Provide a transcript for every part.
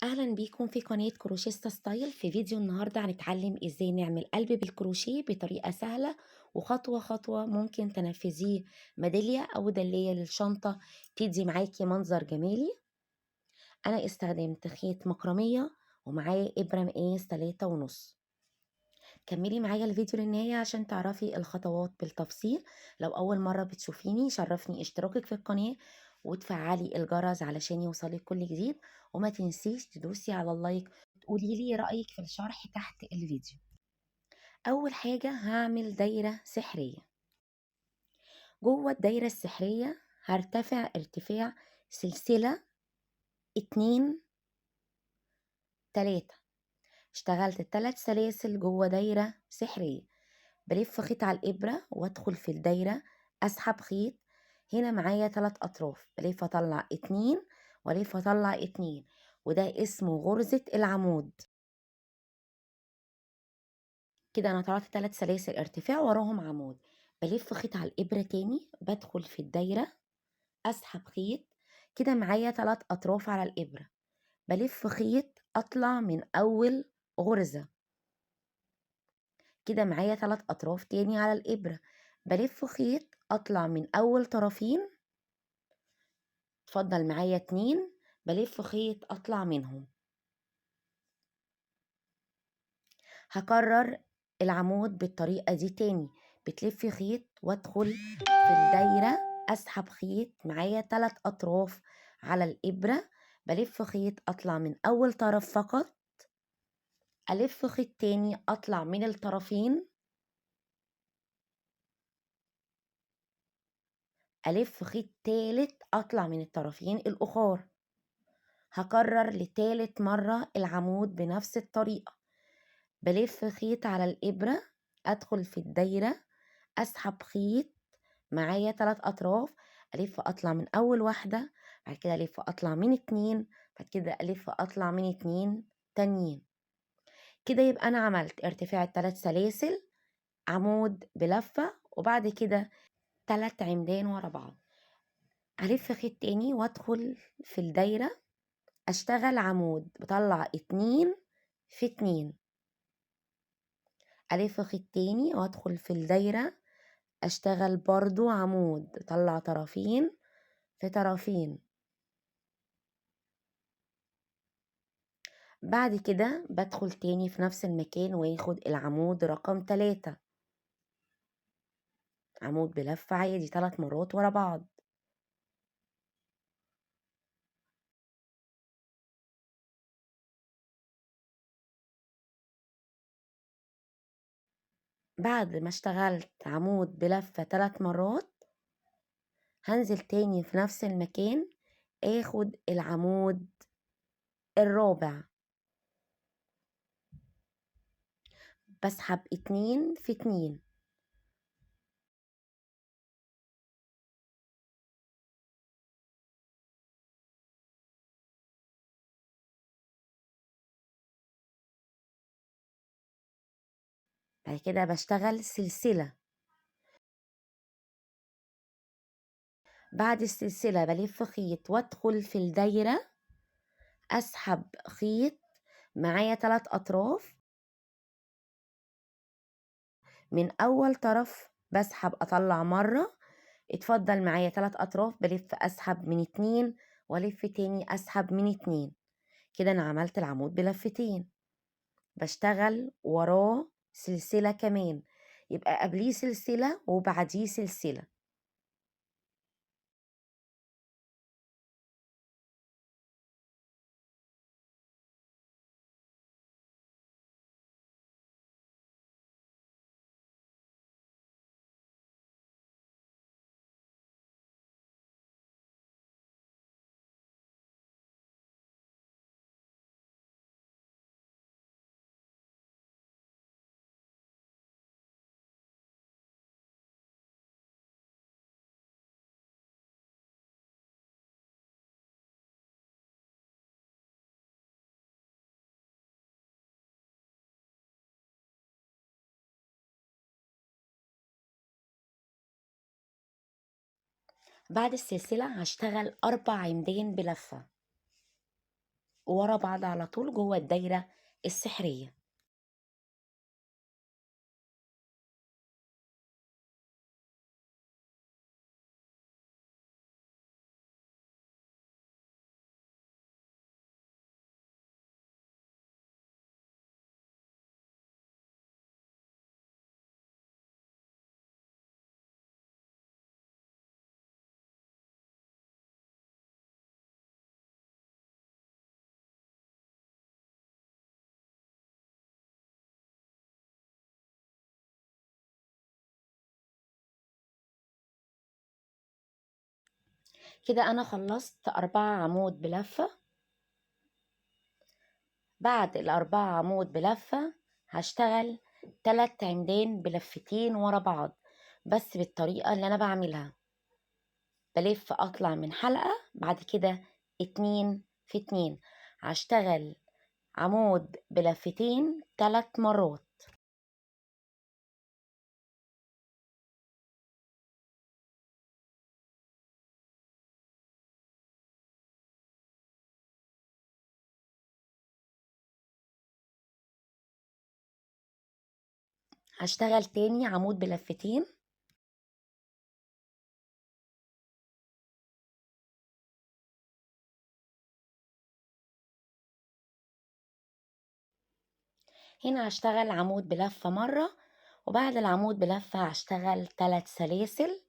اهلا بيكم في قناة كروشيستا ستايل. في فيديو النهاردة هنتعلم ازاي نعمل قلب بالكروشيه بطريقة سهلة وخطوة خطوة ممكن تنفذيه ميدالية او دلية للشنطة تدي معاكي منظر جمالي. انا استخدمت خيط مكرمية ومعايا ابرة مقاس 3.5. كملي معايا الفيديو للنهاية عشان تعرفي الخطوات بالتفصيل. لو اول مرة بتشوفيني شرفني اشتراكك في القناة وتفعلي الجرس علشان يوصلك كل جديد، وما تنسيش تدوسي على اللايك. تقولي لي رأيك في الشرح تحت الفيديو. اول حاجة هعمل دايرة سحرية. جوه الدايرة السحرية هرتفع ارتفاع سلسلة 2 3. اشتغلت 3 سلاسل جوه دايرة سحرية. بلف خيط على الإبرة وادخل في الدايرة، أسحب خيط. هنا معايا 3 أطراف، بلف أطلع 2 ولف أطلع 2، وده اسمه غرزة العمود. كده أنا طلعت 3 سلاسل ارتفاع وراهم عمود. بلف خيط على الإبرة تاني، بدخل في الدايرة، أسحب خيط. كده معايا 3 أطراف على الإبرة. بلف خيط أطلع من أول غرزة. كده معايا 3 أطراف تاني على الإبرة. بلف خيط أطلع من أول طرفين، اتفضل معايا 2. بلف خيط أطلع منهم. هكرر العمود بالطريقة دي تاني. بتلفي خيط وادخل في الدايرة، أسحب خيط معايا 3 أطراف على الإبرة. بلف خيط أطلع من أول طرف فقط. ألف خيط تاني أطلع من الطرفين. ألف خيط تالت أطلع من الطرفين الأخر. هكرر لتالت مرة العمود بنفس الطريقة. بلف خيط على الإبرة، أدخل في الدايرة، أسحب خيط معايا 3 أطراف. ألف أطلع من أول واحدة، بعد كده ألف أطلع من 2، بعد كده ألف أطلع من 2 تانيين. كده يبقى أنا عملت ارتفاع 3 سلاسل، عمود بلفة، وبعد كده 3 عمدان ورا بعض. ألف خيط تاني وأدخل في الدايرة، أشتغل عمود بطلع 2 في 2. ألف خيط تاني وأدخل في الدايرة، أشتغل برضو عمود بطلع طرفين في طرفين. بعد كده بدخل تاني في نفس المكان واخد العمود رقم 3، عمود بلفة عادي 3 مرات ورا بعض. بعد ما اشتغلت عمود بلفة 3 مرات، هنزل تاني في نفس المكان، اخد العمود الرابع، بسحب 2 في 2. بعد كده بشتغل سلسلة. بعد السلسلة بلف خيط وادخل في الدايرة، أسحب خيط معايا 3 أطراف. من أول طرف بسحب أطلع مرة، اتفضل معايا 3 أطراف، بلف أسحب من 2 وألف تاني أسحب من 2. كده أنا عملت العمود بلفتين. بشتغل وراه سلسلة كمان، يبقى قبليه سلسلة وبعديه سلسلة. بعد السلسلة هشتغل 4 عمدان بلفة. ورا بعض على طول جوه الدايرة السحرية. كده أنا خلصت 4 عمود بلفة. بعد ال4 عمود بلفة هشتغل 3 عمدان بلفتين ورا بعض، بس بالطريقة اللي أنا بعملها، بلف أطلع من حلقة، بعد كده 2 في 2 هشتغل عمود بلفتين 3 مرات. هشتغل تاني عمود بلفتين. هنا هشتغل عمود بلفة مرة، وبعد العمود بلفة هشتغل 3 سلاسل.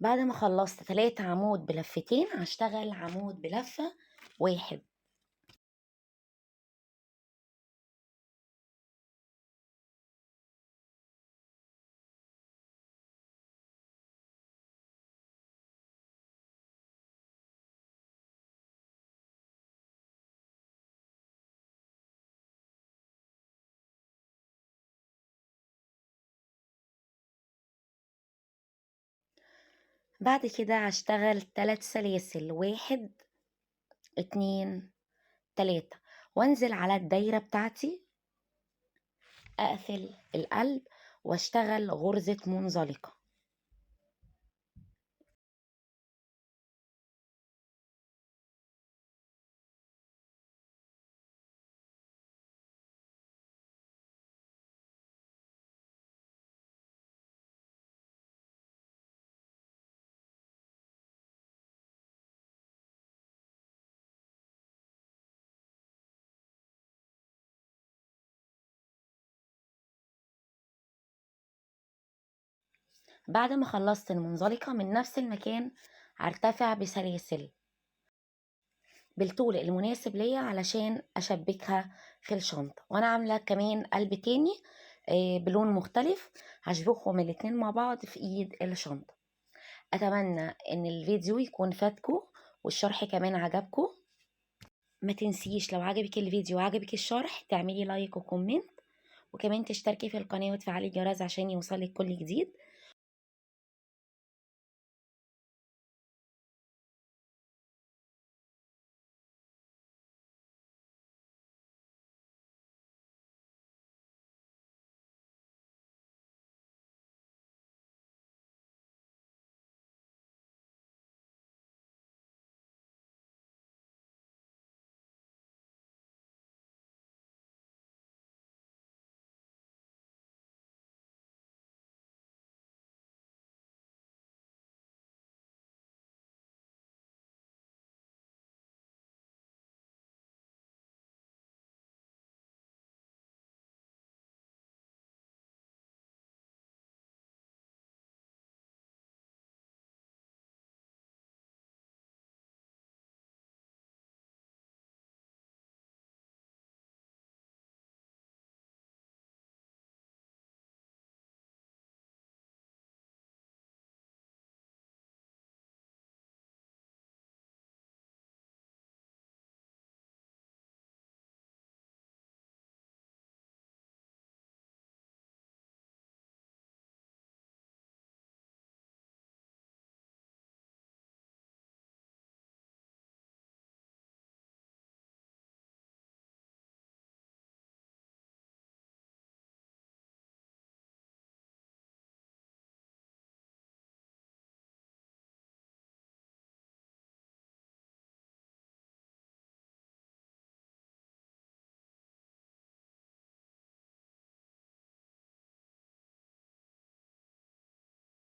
بعد ما خلصت 3 عمود بلفتين هشتغل عمود بلفة واحد. بعد كده هشتغل 3 سلاسل، 1 2 3، وانزل على الدايرة بتاعتي، اقفل القلب واشتغل غرزة منزلقة. بعد ما خلصت المنزلقة من نفس المكان هرتفع بسلاسل بالطول المناسب ليا علشان اشبكها في الشنطة. وانا عاملة كمان قلب تاني بلون مختلف، هشبكهم الاتنين مع بعض في ايد الشنطة. اتمنى ان الفيديو يكون فاتكم والشرح كمان عجبكم. ما تنسيش لو عجبك الفيديو وعجبك الشرح تعملي لايك وكومنت، وكمان تشتركي في القناة وتفعلي الجرس عشان يوصلك كل جديد.